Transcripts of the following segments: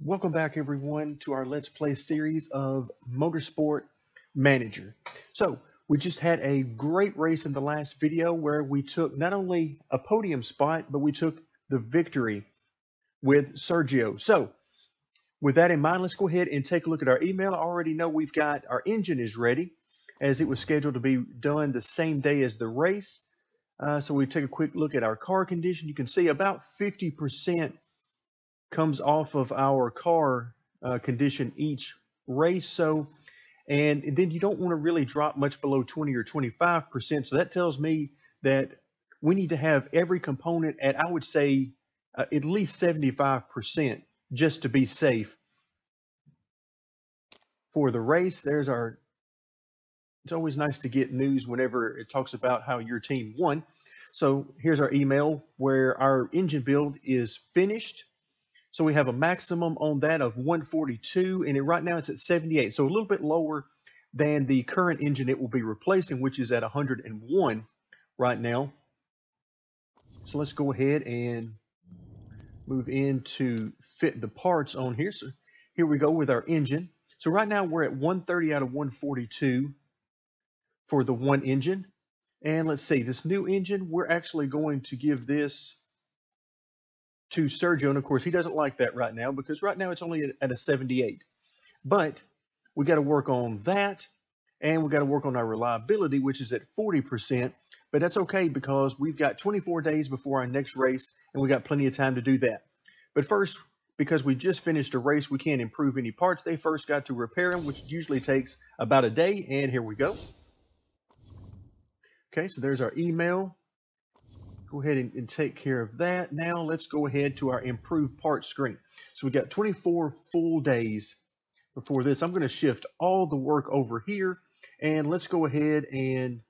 Welcome back, everyone, to our Let's Play series of Motorsport Manager. So, we just had a great race in the last video where we took not only a podium spot, but we took the victory with Sergio. So, with that in mind, let's go ahead and take a look at our email. I already know we've got our engine is ready, as it was scheduled to be done the same day as the race. So we take a quick look at our car condition. You can see about 50% comes off of our car condition each race. So, and then you don't want to really drop much below 20 or 25%. So that tells me that we need to have every component at, I would say, at least 75% just to be safe for the race. There's our, it's always nice to get news whenever it talks about how your team won. So here's our email where our engine build is finished. So we have a maximum on that of 142, and right now it's at 78. So a little bit lower than the current engine it will be replacing, which is at 101 right now. So let's go ahead and move into fit the parts on here. So here we go with our engine. So right now we're at 130 out of 142 for the one engine. And let's see, this new engine, we're actually going to give this to Sergio, and of course he doesn't like that right now because right now it's only at a 78. But we got to work on that, and we got to work on our reliability, which is at 40%. But that's okay because we've got 24 days before our next race, and we got plenty of time to do that. But first, because we just finished a race, we can't improve any parts. They first got to repair them, which usually takes about a day, and here we go. Okay, so there's our email. Go ahead and take care of that. Now let's go ahead to our improved parts screen. So we got 24 full days before this. I'm going to shift all the work over here, and let's go ahead and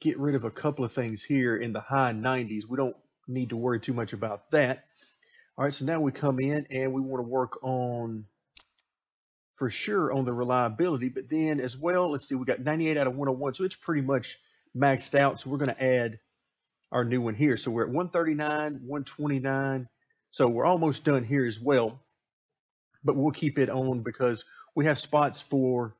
get rid of a couple of things here in the high 90s. We don't need to worry too much about that. All right, so now we come in and we want to work on, for sure, on the reliability, but then as well, let's see, we got 98 out of 101, so it's pretty much maxed out. So we're going to add our new one here. So we're at 139, 129. So we're almost done here as well, but we'll keep it on because we have spots for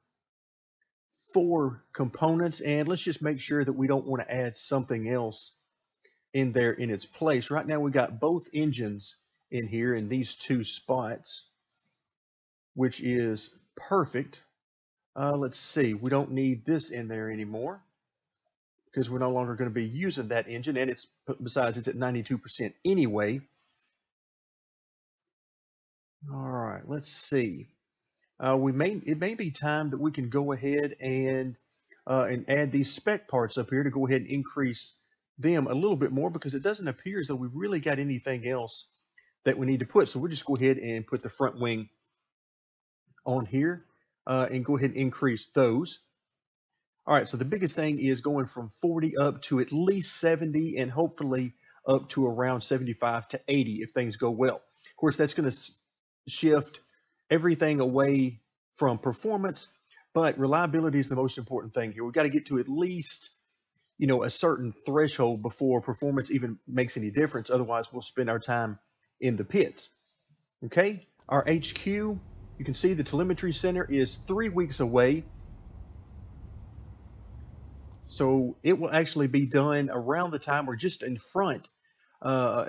4 components, and let's just make sure that we don't want to add something else in there in its place. Right now we got both engines in here in these 2 spots, which is perfect. Let's see, we don't need this in there anymore because we're no longer going to be using that engine, and it's, besides, it's at 92% anyway. All right, let's see. It may be time that we can go ahead and add these spec parts up here to go ahead and increase them a little bit more, because it doesn't appear as though we've really got anything else that we need to put. So we'll just go ahead and put the front wing on here and go ahead and increase those. All right, so the biggest thing is going from 40 up to at least 70, and hopefully up to around 75 to 80 if things go well. Of course, that's going to shift everything away from performance, but reliability is the most important thing here. We've got to get to at least, a certain threshold before performance even makes any difference. Otherwise, we'll spend our time in the pits. Okay, our HQ, you can see the Telemetry Centre is 3 weeks away. So it will actually be done around the time we're just in front,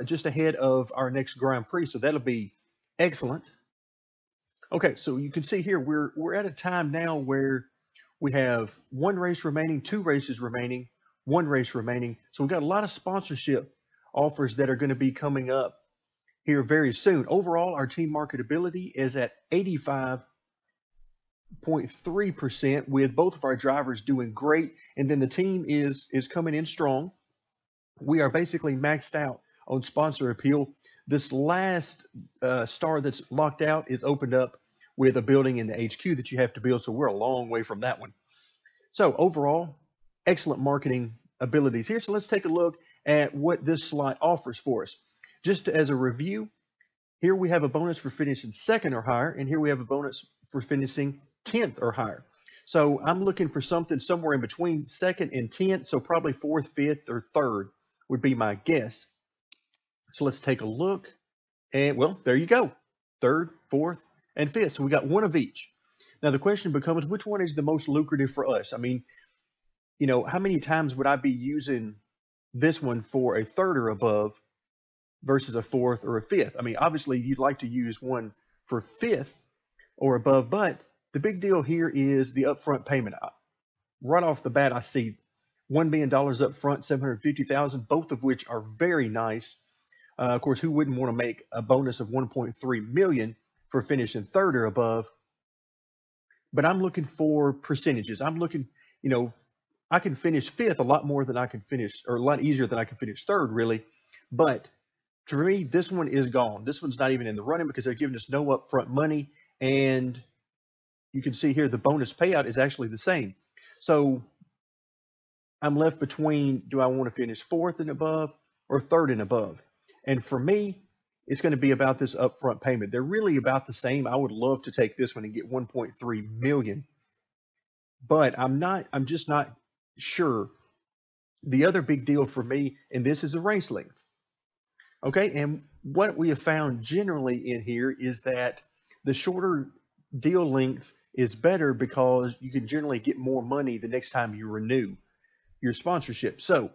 just ahead of our next Grand Prix. So that'll be excellent. Okay, so you can see here we're at a time now where we have 1 race remaining, 2 races remaining, 1 race remaining. So we've got a lot of sponsorship offers that are going to be coming up here very soon. Overall, our team marketability is at 85.3%, with both of our drivers doing great, and then the team is coming in strong. We are basically maxed out on sponsor appeal. This last star that's locked out is opened up with a building in the HQ that you have to build, so we're a long way from that one. So overall, excellent marketing abilities here. So let's take a look at what this slot offers for us. Just as a review, here we have a bonus for finishing 2nd or higher, and here we have a bonus for finishing 10th or higher. So I'm looking for something somewhere in between 2nd and 10th, so probably 4th, 5th, or 3rd would be my guess. So let's take a look, and well, there you go. third, fourth, and fifth. So we got one of each. Now the question becomes, which one is the most lucrative for us? I mean, how many times would I be using this one for a third or above versus a fourth or a fifth? I mean, obviously you'd like to use one for fifth or above, but the big deal here is the upfront payment. Right off the bat, I see $1 million up front, $750,000, both of which are very nice. Of course, who wouldn't want to make a bonus of 1.3 million for finishing third or above? But I'm looking for percentages. I'm looking, I can finish fifth a lot more than I can finish, or a lot easier than I can finish third, really. But for me, this one is gone. This one's not even in the running because they're giving us no upfront money. And you can see here the bonus payout is actually the same. So I'm left between, do I want to finish fourth and above or third and above? And for me, it's going to be about this upfront payment. They're really about the same. I would love to take this one and get 1.3 million, but I'm just not sure. The other big deal for me, and this is a race length. Okay, and what we have found generally in here is that the shorter deal length is better because you can generally get more money the next time you renew your sponsorship. So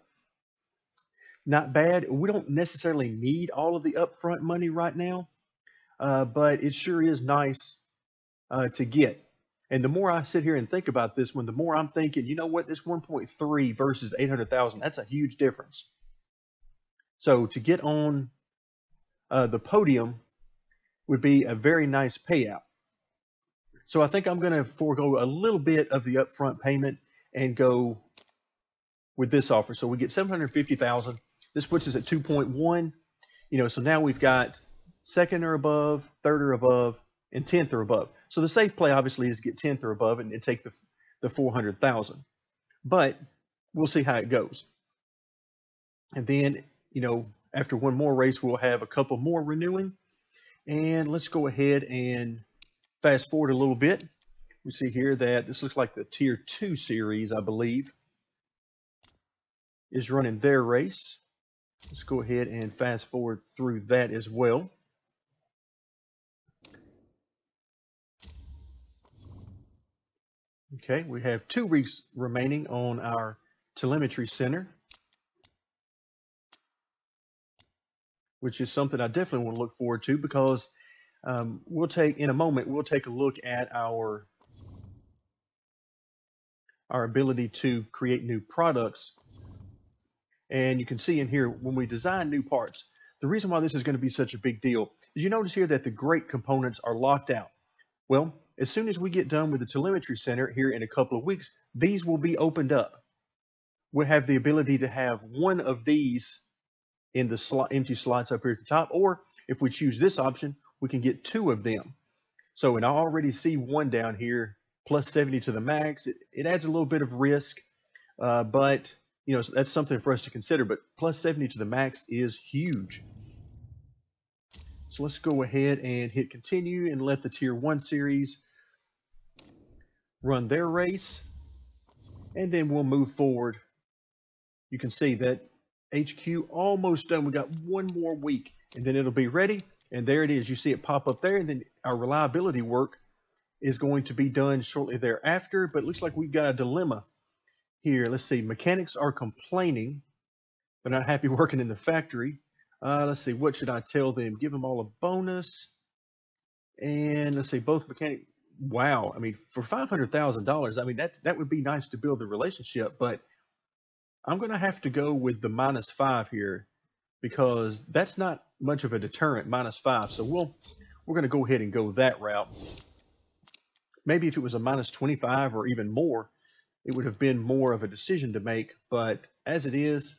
not bad. We don't necessarily need all of the upfront money right now, but it sure is nice to get. And the more I sit here and think about this one, the more I'm thinking, you know what, this 1.3 versus 800,000, that's a huge difference. So to get on the podium would be a very nice payout. So I think I'm going to forego a little bit of the upfront payment and go with this offer. So we get 750,000. This puts us at 2.1. So now we've got second or above, third or above, and 10th or above. So the safe play obviously is get 10th or above and take the 400,000. But we'll see how it goes. And then, after one more race, we'll have a couple more renewing. And let's go ahead and fast forward a little bit. We see here that this looks like the Tier 2 series, I believe, is running their race. Let's go ahead and fast forward through that as well. Okay, we have 2 weeks remaining on our Telemetry Centre, which is something I definitely want to look forward to because in a moment, we'll take a look at our ability to create new products. And you can see in here, when we design new parts, the reason why this is going to be such a big deal is you notice here that the great components are locked out. Well, as soon as we get done with the Telemetry Centre here in a couple of weeks, these will be opened up. We'll have the ability to have one of these in the empty slots up here at the top, or if we choose this option, we can get 2 of them. So, and I already see one down here, plus 70 to the max. It adds a little bit of risk, but that's something for us to consider. But plus 70 to the max is huge. So let's go ahead and hit continue and let the Tier 1 series run their race. And then we'll move forward. You can see that HQ almost done. We got one more week and then it'll be ready. And there it is. You see it pop up there. And then our reliability work is going to be done shortly thereafter. But it looks like we've got a dilemma here. Let's see. Mechanics are complaining. They're not happy working in the factory. Let's see. What should I tell them? Give them all a bonus. And let's see. Both mechanic. Wow. I mean, for $500,000, I mean, that would be nice to build a relationship. But I'm going to have to go with the -5 here because that's not much of a deterrent, -5. So we're going to go ahead and go that route. Maybe if it was a -25 or even more, it would have been more of a decision to make. But as it is,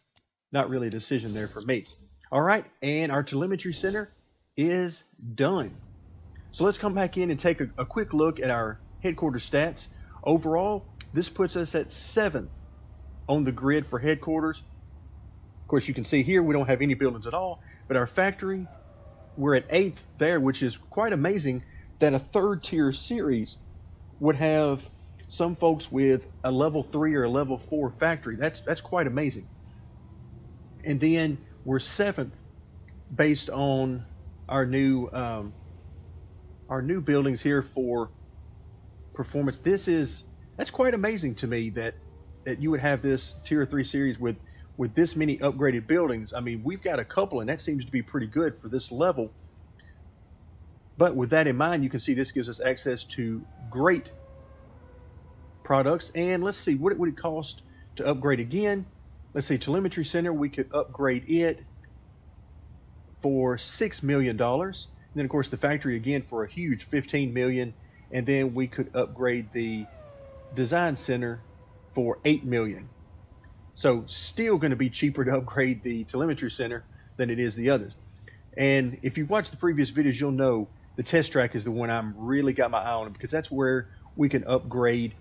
not really a decision there for me. All right, and our Telemetry Centre is done. So let's come back in and take a quick look at our headquarters stats. Overall, this puts us at 7th on the grid for headquarters. Of course, you can see here we don't have any buildings at all, but our factory, we're at 8th there, which is quite amazing that a 3rd tier series would have some folks with a level 3 or a level 4 factory. That's quite amazing. And then we're 7th based on our new our new buildings here for performance. That's quite amazing to me that you would have this tier 3 series with this many upgraded buildings. I mean, we've got a couple, and that seems to be pretty good for this level. But with that in mind, you can see this gives us access to great products. And let's see, what would it cost to upgrade again? Let's see, Telemetry Center, we could upgrade it for $6 million. And then, of course, the factory again for a huge $15 million. And then we could upgrade the Design Center for $8 million. So still going to be cheaper to upgrade the Telemetry Center than it is the others. And if you've watched the previous videos, you'll know the test track is the one I'm really got my eye on, because that's where we can upgrade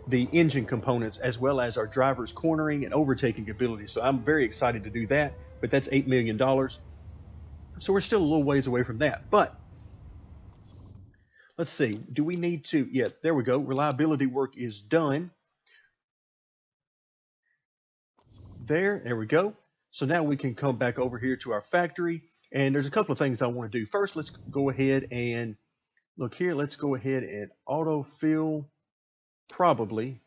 the engine components as well as our driver's cornering and overtaking ability. So I'm very excited to do that, but that's $8 million. So we're still a little ways away from that. But let's see, do we need to, yeah, there we go. Reliability work is done. There we go. So now we can come back over here to our factory, and there's a couple of things I want to do. First, let's go ahead and look here. Let's go ahead and autofill, probably.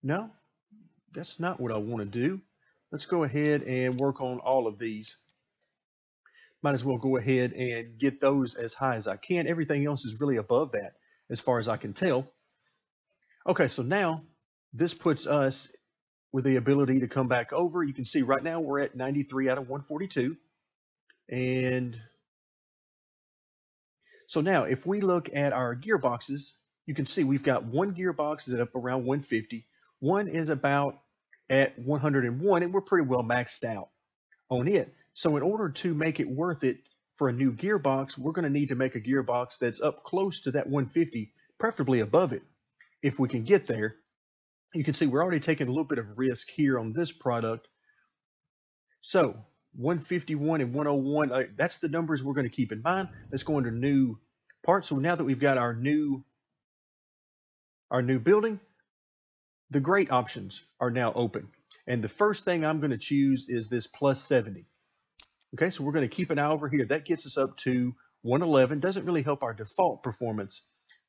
No, that's not what I want to do. Let's go ahead and work on all of these. Might as well go ahead and get those as high as I can. Everything else is really above that as far as I can tell. Okay, so now this puts us with the ability to come back over. You can see right now we're at 93 out of 142. And so now if we look at our gearboxes, you can see we've got one gearbox is up around 150. One is about at 101, and we're pretty well maxed out on it. So in order to make it worth it for a new gearbox, we're going to need to make a gearbox that's up close to that 150, preferably above it, if we can get there. You can see we're already taking a little bit of risk here on this product. So 151 and 101, that's the numbers we're going to keep in mind. Let's go under new parts. So now that we've got our new building, the great options are now open. And the first thing I'm going to choose is this plus 70. Okay, so we're going to keep an eye over here. That gets us up to 111. Doesn't really help our default performance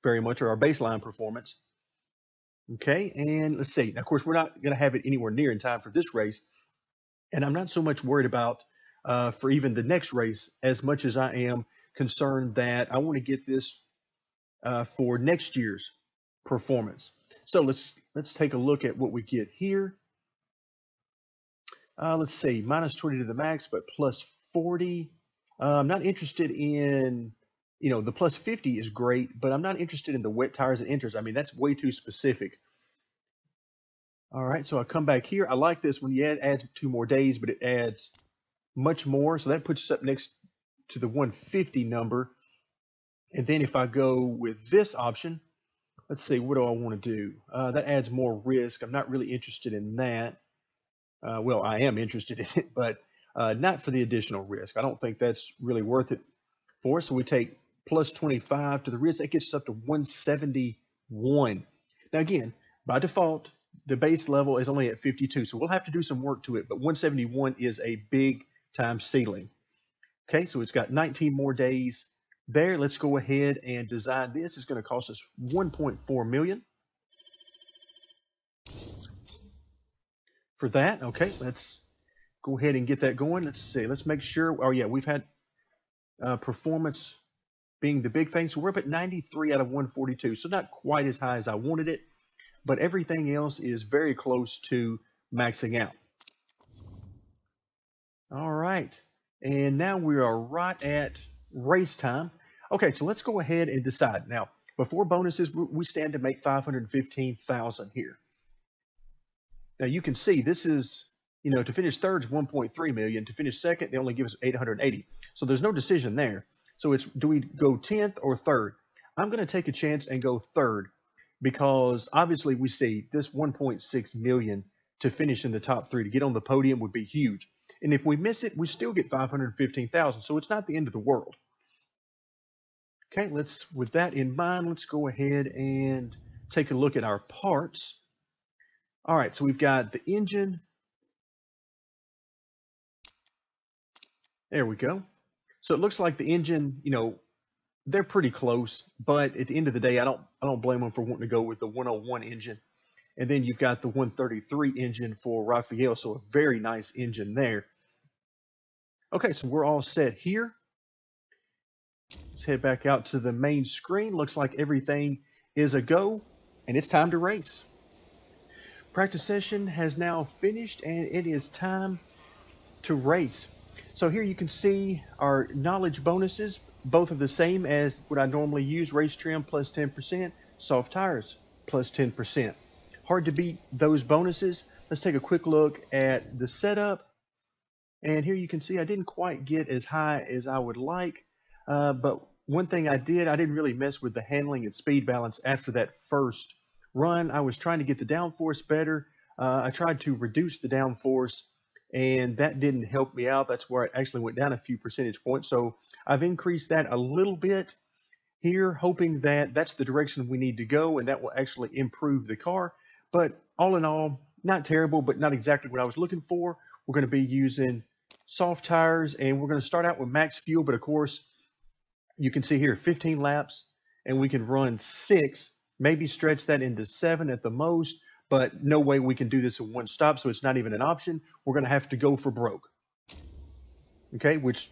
very much, or our baseline performance. Okay, and let's see. Now, of course, we're not going to have it anywhere near in time for this race. And I'm not so much worried about for even the next race as much as I am concerned that I want to get this for next year's performance. So let's take a look at what we get here. Let's see, minus 20 to the max, but plus 40. I'm not interested in, the plus 50 is great, but I'm not interested in the wet tires and inters. I mean, that's way too specific. All right, so I come back here. I like this when you adds 2 more days, but it adds much more. So that puts us up next to the 150 number. And then if I go with this option, let's see, what do I want to do? That adds more risk. I'm not really interested in that. Well, I am interested in it, but not for the additional risk. I don't think that's really worth it for us. So we take plus 25 to the risk. That gets us up to 171. Now, again, by default, the base level is only at 52, so we'll have to do some work to it, but 171 is a big time ceiling. Okay, so it's got 19 more days there. Let's go ahead and design this. It's going to cost us 1.4 million for that. Okay, let's go ahead and get that going. Let's see, let's make sure. Oh yeah, we've had performance being the big thing. So we're up at 93 out of 142, so not quite as high as I wanted it, but everything else is very close to maxing out. All right, and now we are right at race time. Okay, so let's go ahead and decide. Now, before bonuses, we stand to make 515,000 here. Now you can see this is, to finish third is 1.3 million. To finish second, they only give us 880. So there's no decision there. So it's, do we go 10th or third? I'm going to take a chance and go third, because obviously we see this 1.6 million to finish in the top 3 to get on the podium would be huge. And if we miss it, we still get 515,000. So it's not the end of the world. Okay, with that in mind, let's go ahead and take a look at our parts. All right, so we've got the engine. There we go. So it looks like the engine, they're pretty close, but at the end of the day, I don't blame them for wanting to go with the 101 engine. And then you've got the 133 engine for Raphael, so a very nice engine there. Okay, so we're all set here. Let's head back out to the main screen. Looks like everything is a go, and it's time to race. Practice session has now finished, and it is time to race. So here you can see our knowledge bonuses. Both are the same as what I normally use: race trim plus 10%, soft tires plus 10%. Hard to beat those bonuses. Let's take a quick look at the setup. And here you can see I didn't quite get as high as I would like. But one thing I didn't really mess with the handling and speed balance after that first run. I was trying to get the downforce better. I tried to reduce the downforce, and that didn't help me out. That's where it actually went down a few percentage points. So I've increased that a little bit here, hoping that that's the direction we need to go, and that will actually improve the car. But all in all, not terrible, but not exactly what I was looking for. We're going to be using soft tires, and we're going to start out with max fuel. But of course, you can see here 15 laps, and we can run 6, maybe stretch that into 7 at the most. But no way we can do this in one stop, so it's not even an option. We're going to have to go for broke. Okay, which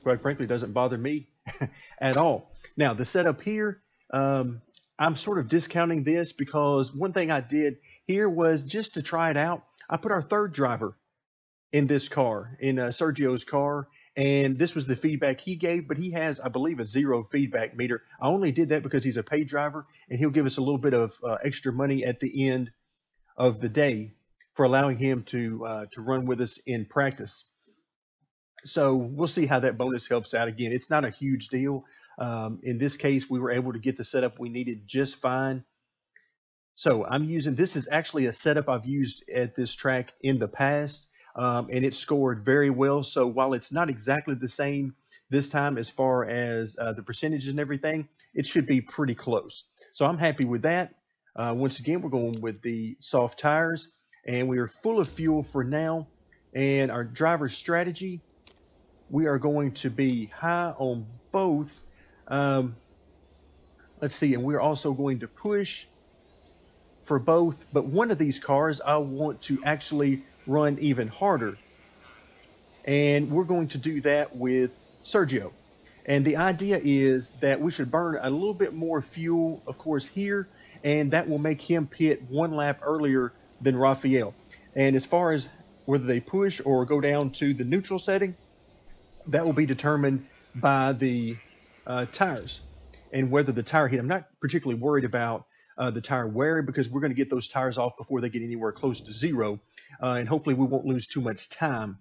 quite frankly doesn't bother me at all. Now, the setup here, I'm sort of discounting this because one thing I did here was just to try it out. I put our third driver in this car, in Sergio's car, and this was the feedback he gave, but he has, I believe, a 0 feedback meter. I only did that because he's a paid driver, and he'll give us a little bit of extra money at the end of the day for allowing him to run with us in practice. So we'll see how that bonus helps out. Again, it's not a huge deal. In this case, we were able to get the setup we needed just fine. So I'm using, this is actually a setup I've used at this track in the past, and it scored very well. So while it's not exactly the same this time as far as the percentages and everything, it should be pretty close. So I'm happy with that. Once again, we're going with the soft tires, and we are full of fuel for now. And our driver strategy, we are going to be high on both. Let's see, and we're also going to push for both, but one of these cars I want to actually run even harder, and we're going to do that with Sergio. And the idea is that we should burn a little bit more fuel, of course, here, and that will make him pit 1 lap earlier than Raphael. And as far as whether they push or go down to the neutral setting, that will be determined by the tires and whether the tire heat. I'm not particularly worried about the tire wear, because we're going to get those tires off before they get anywhere close to 0, and hopefully we won't lose too much time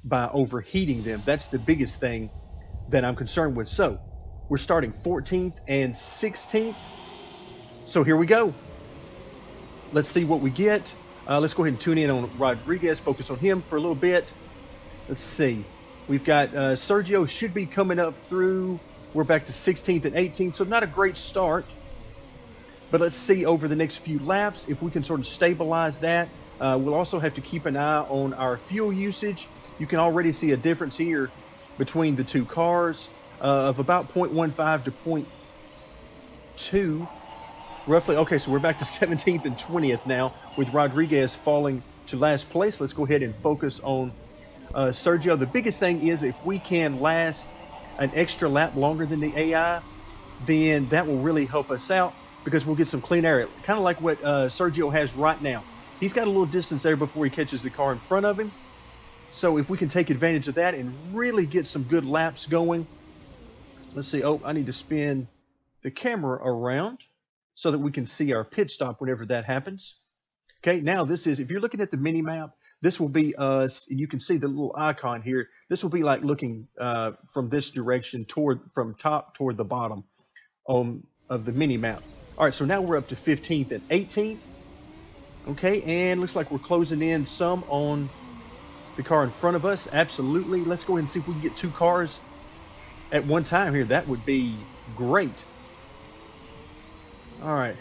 by overheating them. That's the biggest thing that I'm concerned with. So we're starting 14th and 16th. So here we go. Let's see what we get. Let's go ahead and tune in on Rodriguez, focus on him for a little bit. Let's see. We've got Sergio should be coming up through. We're back to 16th and 18th, so not a great start. But let's see over the next few laps if we can sort of stabilize that. We'll also have to keep an eye on our fuel usage. You can already see a difference here between the two cars of about 0.15 to 0.2, roughly. Okay, so we're back to 17th and 20th now, with Rodriguez falling to last place. Let's go ahead and focus on Sergio. The biggest thing is if we can last an extra lap longer than the AI, then that will really help us out, because we'll get some clean air, kind of like what Sergio has right now. He's got a little distance there before he catches the car in front of him. So if we can take advantage of that and really get some good laps going. Let's see. Oh, I need to spin the camera around so that we can see our pit stop whenever that happens. Okay, now this is, if you're looking at the mini map, this will be us, and you can see the little icon here. This will be like looking from this direction from top toward the bottom of the mini map. All right, so now we're up to 15th and 18th. Okay, and looks like we're closing in some on the car in front of us. Absolutely. Let's go ahead and see if we can get 2 cars at one time here. That would be great. All right,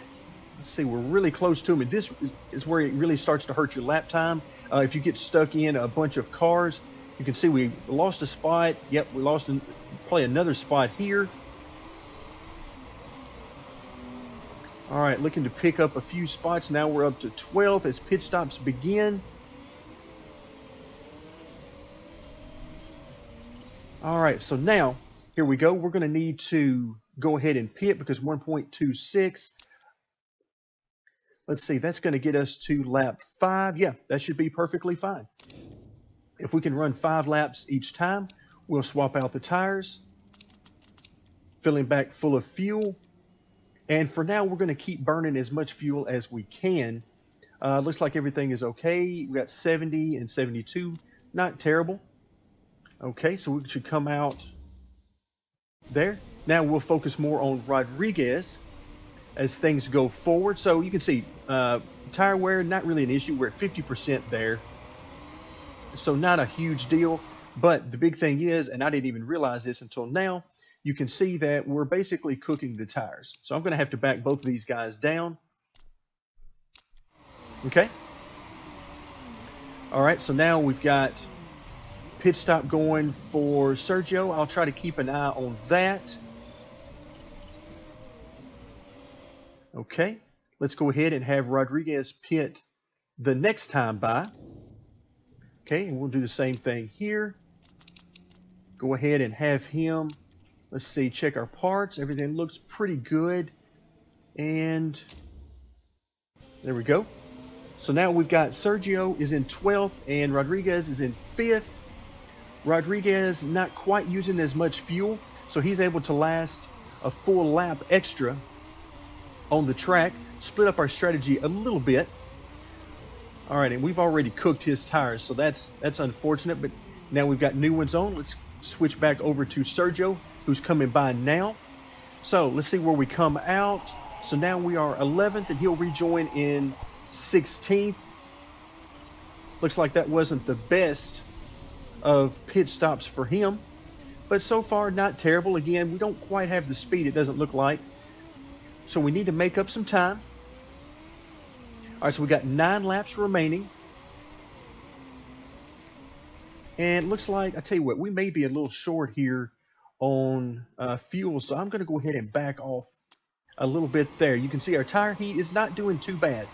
let's see. We're really close to him, and this is where it really starts to hurt your lap time. If you get stuck in a bunch of cars, You can see we lost a spot. Yep, we lost probably another spot here. All right, looking to pick up a few spots. Now we're up to 12 as pit stops begin. All right, so now here we go. We're going to need to go ahead and pit because 1.26. Let's see, that's going to get us to lap 5. Yeah, that should be perfectly fine. If we can run 5 laps each time, we'll swap out the tires, filling back full of fuel. And for now, we're going to keep burning as much fuel as we can. Looks like everything is okay. We got 70 and 72. Not terrible. Okay, so we should come out there. Now we'll focus more on Rodriguez as things go forward. So you can see tire wear, not really an issue. We're at 50% there. So not a huge deal. But the big thing is, and I didn't even realize this until now, you can see that we're basically cooking the tires. So I'm going to have to back both of these guys down. Okay. All right, so now we've got pit stop going for Sergio. I'll try to keep an eye on that. Okay, let's go ahead and have Rodriguez pit the next time by. Okay, and we'll do the same thing here. Go ahead and have him, let's see, check our parts. Everything looks pretty good. And there we go. So now we've got Sergio is in 12th and Rodriguez is in 5th. Rodriguez not quite using as much fuel, so he's able to last a full lap extra on the track. Split up our strategy a little bit. All right, and we've already cooked his tires, so that's unfortunate, but now we've got new ones on. Let's switch back over to Sergio, who's coming by now. So let's see where we come out. So now we are 11th, and he'll rejoin in 16th. Looks like that wasn't the best of pit stops for him, but so far not terrible. Again, we don't quite have the speed, it doesn't look like, so we need to make up some time. All right, so we got 9 laps remaining, and it looks like, I tell you what, we may be a little short here on fuel, so I'm going to go ahead and back off a little bit there. You can see our tire heat is not doing too bad.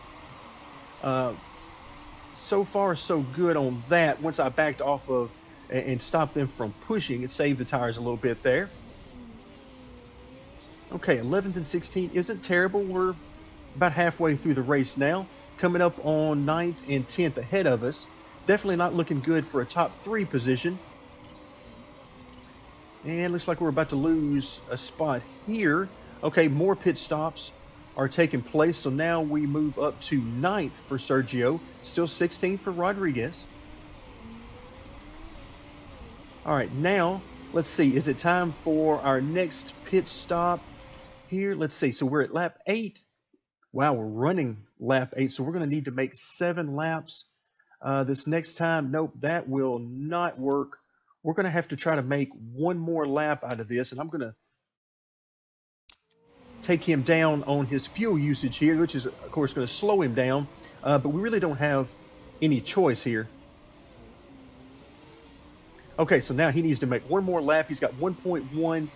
So far so good on that. Once I backed off of and stopped them from pushing, it saved the tires a little bit there. Okay, 11th and 16th isn't terrible. We're about halfway through the race now, coming up on 9th and 10th ahead of us. Definitely not looking good for a top 3 position. And looks like we're about to lose a spot here. Okay, more pit stops are taking place, so now we move up to 9th for Sergio, still 16th for Rodriguez. All right, now let's see, is it time for our next pit stop here? Let's see, so we're at lap 8. Wow, we're running lap 8, so we're going to need to make 7 laps this next time. Nope, that will not work. We're going to have to try to make 1 more lap out of this, and I'm going to take him down on his fuel usage here, which is of course going to slow him down, but we really don't have any choice here. Okay, so now he needs to make 1 more lap. He's got 1.1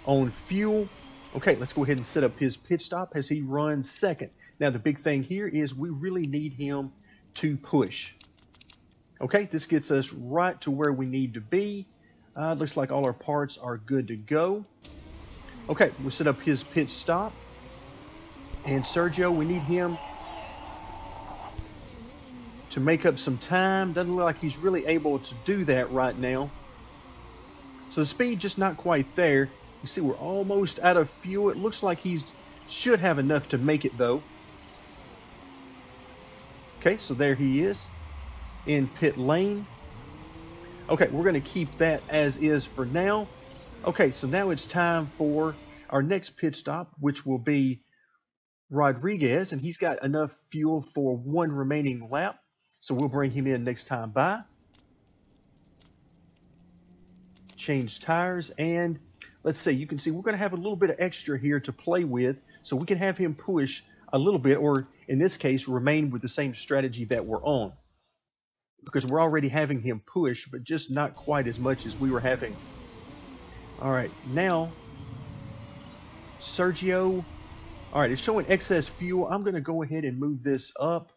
on fuel. Okay, let's go ahead and set up his pit stop as he runs 2nd. Now the big thing here is we really need him to push. Okay, this gets us right to where we need to be. Looks like all our parts are good to go. Okay, we'll set up his pit stop. And Sergio, we need him to make up some time. Doesn't look like he's really able to do that right now. So the speed just not quite there. You see we're almost out of fuel. It looks like he should have enough to make it though. Okay, so there he is in pit lane. Okay, we're going to keep that as is for now. Okay, so now it's time for our next pit stop, which will be Rodriguez, and he's got enough fuel for 1 remaining lap, so we'll bring him in next time by. Change tires, and let's see, you can see we're going to have a little bit of extra here to play with, so we can have him push a little bit, or in this case, remain with the same strategy that we're on. because we're already having him push, but just not quite as much as we were having. All right, now Sergio. All right, it's showing excess fuel. I'm going to go ahead and move this up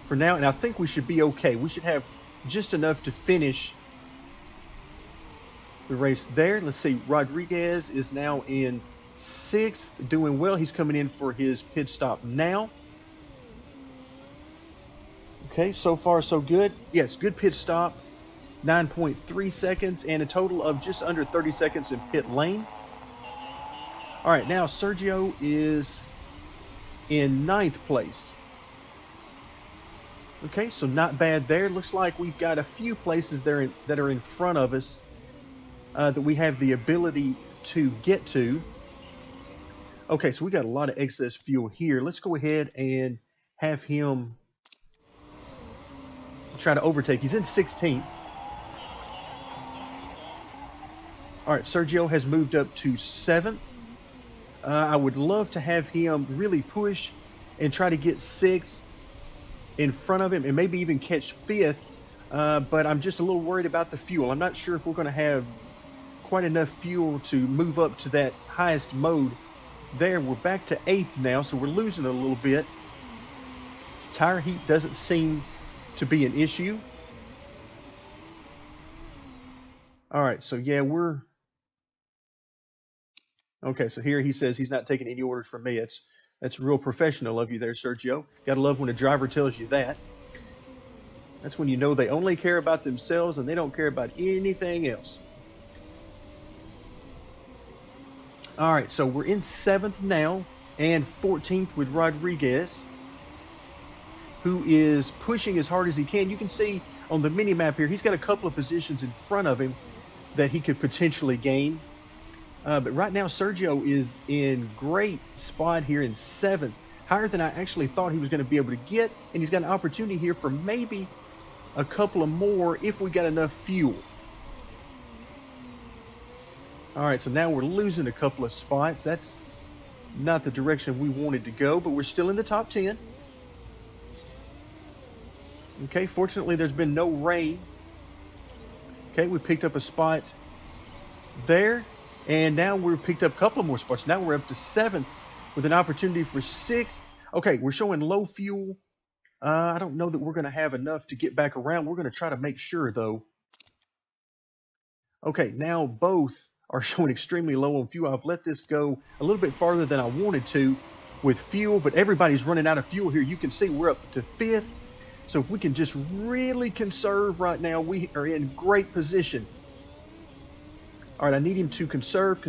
for now, and I think we should be okay. We should have just enough to finish the race there. Let's see, Rodriguez is now in 6th, doing well. He's coming in for his pit stop now. Okay, so far so good. Yes, good pit stop. 9.3 seconds and a total of just under 30 seconds in pit lane. All right, now Sergio is in 9th place. Okay, so not bad there. Looks like we've got a few places there that are in front of us that we have the ability to get to. Okay, so we got a lot of excess fuel here. Let's go ahead and have him try to overtake. He's in 16th. All right, Sergio has moved up to 7th. I would love to have him really push and try to get 6th in front of him and maybe even catch 5th, but I'm just a little worried about the fuel. I'm not sure if we're going to have quite enough fuel to move up to that highest mode there. We're back to 8th now, so we're losing a little bit. Tire heat doesn't seem to be an issue. All right, so yeah, we're... Okay, so here he says he's not taking any orders from me. That's real professional of you there, Sergio. Gotta love when a driver tells you that. That's when you know they only care about themselves and they don't care about anything else. All right, so we're in 7th now and 14th with Rodriguez, who is pushing as hard as he can. You can see on the mini map here, he's got a couple of positions in front of him that he could potentially gain. But right now, Sergio is in great spot here in 7th, higher than I actually thought he was going to be able to get. And he's got an opportunity here for maybe a couple of more if we got enough fuel. All right, so now we're losing a couple of spots. That's not the direction we wanted to go, but we're still in the top 10. Okay, fortunately, there's been no rain. Okay, we picked up a spot there. And now we've picked up a couple of more spots. Now we're up to 7th with an opportunity for 6th. Okay, we're showing low fuel. I don't know that we're going to have enough to get back around. We're going to try to make sure, though. Okay, now both are showing extremely low on fuel. I've let this go a little bit farther than I wanted to with fuel, but everybody's running out of fuel here. You can see we're up to 5th. So if we can just really conserve right now, we are in great position. All right, I need him to conserve.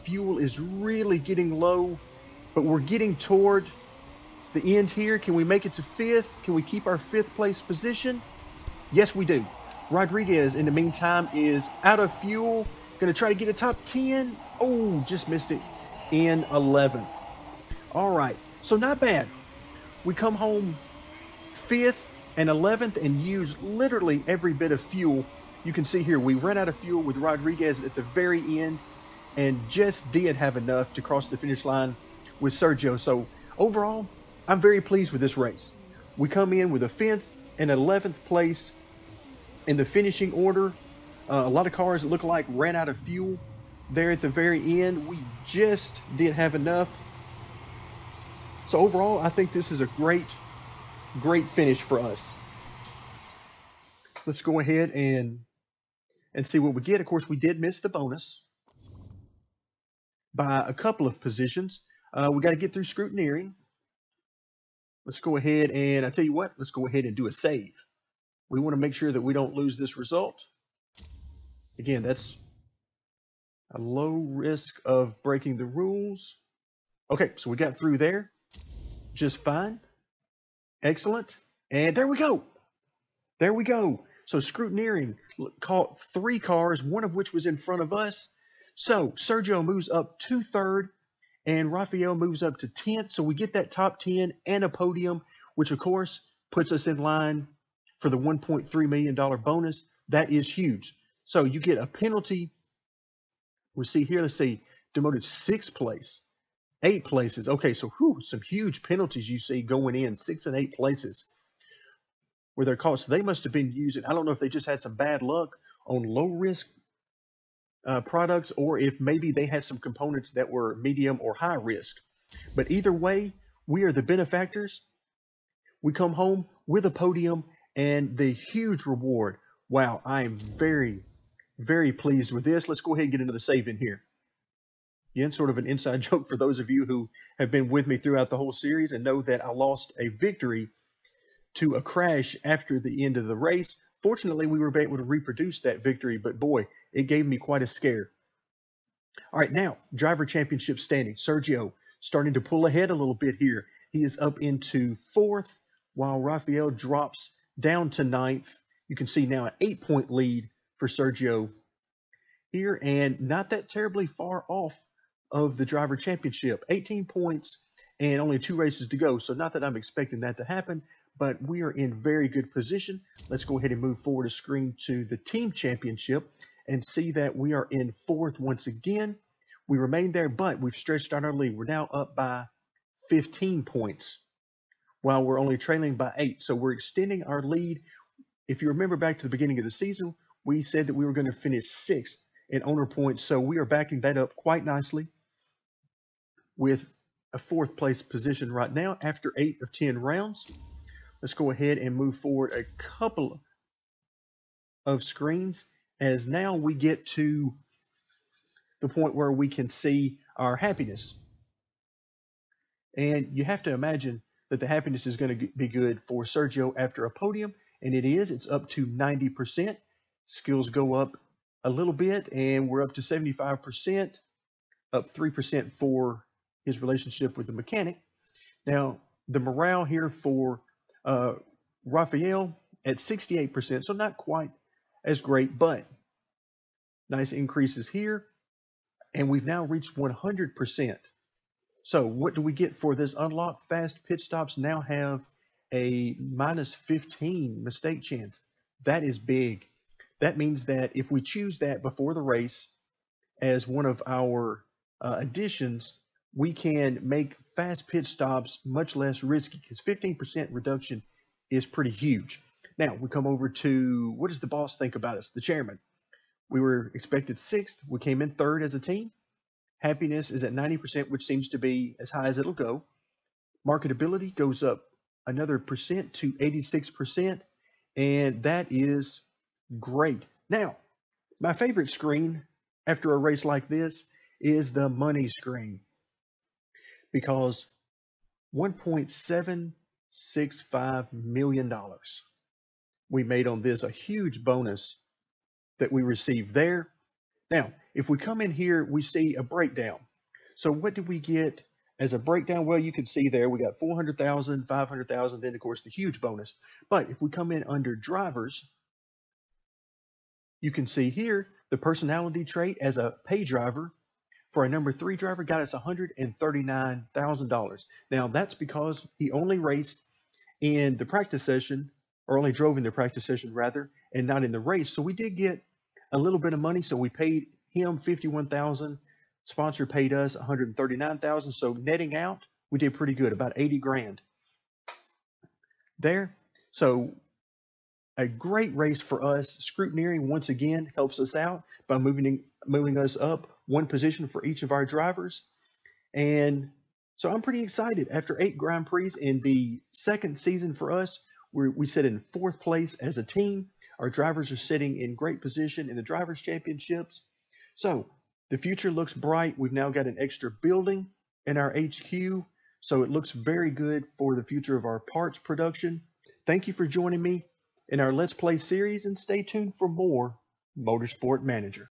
Fuel is really getting low, but we're getting toward the end here. Can we make it to 5th? Can we keep our 5th place position? Yes, we do. Rodriguez, in the meantime, is out of fuel. Going to try to get a top 10. Oh, just missed it in 11th. All right, so not bad. We come home 5th and 11th and use literally every bit of fuel. You can see here, we ran out of fuel with Rodriguez at the very end and just did have enough to cross the finish line with Sergio. So overall, I'm very pleased with this race. We come in with a 5th and 11th place in the finishing order. A lot of cars look like ran out of fuel there at the very end. We just did have enough. So overall, I think this is a great finish for us. Let's go ahead and see what we get. Of course, we did miss the bonus by a couple of positions. We got to get through scrutineering. Let's go ahead and, I tell you what, let's go ahead and do a save. We want to make sure that we don't lose this result. Again, that's a low risk of breaking the rules. Okay, so we got through there just fine. Excellent. And there we go. There we go. So scrutineering caught 3 cars, one of which was in front of us. So Sergio moves up to 3rd and Rafael moves up to 10th. So we get that top 10 and a podium, which of course puts us in line for the $1.3 million bonus. That is huge. So you get a penalty. We'll see here. Let's see. Demoted 6th place, 8 places. Okay, so some huge penalties you see going in 6 and 8 places. where they're caught. So they must have been using, I don't know if they just had some bad luck on low risk products, or if maybe they had some components that were medium or high risk. But either way, we are the benefactors. We come home with a podium and the huge reward. Wow, I am very, very pleased with this. Let's go ahead and get into the save in here. Again, sort of an inside joke for those of you who have been with me throughout the whole series and know that I lost a victory to a crash after the end of the race. Fortunately, we were able to reproduce that victory, but boy, it gave me quite a scare. All right, now, driver championship standing. Sergio starting to pull ahead a little bit here. He is up into 4th, while Rafael drops down to 9th. You can see now an 8-point lead for Sergio here, and not that terribly far off of the driver championship. 18 points and only 2 races to go, so not that I'm expecting that to happen, but we are in very good position. Let's go ahead and move forward a screen to the team championship and see that we are in 4th once again. We remain there, but we've stretched out our lead. We're now up by 15 points while we're only trailing by 8. So we're extending our lead. If you remember back to the beginning of the season, we said that we were going to finish 6th in owner points. So we are backing that up quite nicely with a 4th place position right now after 8 of 10 rounds. Let's go ahead and move forward a couple of screens, as now we get to the point where we can see our happiness. And you have to imagine that the happiness is going to be good for Sergio after a podium, and it is. It's up to 90%. Skills go up a little bit, and we're up to 75%, up 3% for his relationship with the mechanic. Now, the morale here for Rafael at 68%, so not quite as great, but nice increases here. And we've now reached 100%. So what do we get for this unlock? Fast pit stops now have a -15 mistake chance. That is big. That means that if we choose that before the race as one of our additions, we can make fast pit stops much less risky, because 15% reduction is pretty huge. Now we come over to, what does the boss think about us, the chairman? We were expected 6th. We came in 3rd as a team. Happiness is at 90%, which seems to be as high as it'll go. Marketability goes up another percent to 86%, and that is great. Now, my favorite screen after a race like this is the money screen, because $1.765 million we made on this, a huge bonus that we received there. Now, if we come in here, we see a breakdown. So what did we get as a breakdown? Well, you can see there we got 400,000, 500,000, then of course the huge bonus. But if we come in under drivers, you can see here the personality trait as a pay driver for a number 3 driver got us $139,000. Now that's because he only raced in the practice session, or only drove in the practice session rather, and not in the race. So we did get a little bit of money. So we paid him $51,000. Sponsor paid us $139,000. So netting out, we did pretty good, about 80 grand there. So a great race for us. Scrutineering once again helps us out by moving us up 1 position for each of our drivers. And so I'm pretty excited. After 8 Grand Prix in the 2nd season for us, we sit in 4th place as a team. Our drivers are sitting in great position in the Drivers' Championships. So the future looks bright. We've now got an extra building in our HQ, so it looks very good for the future of our parts production. Thank you for joining me in our Let's Play series, and stay tuned for more Motorsport Manager.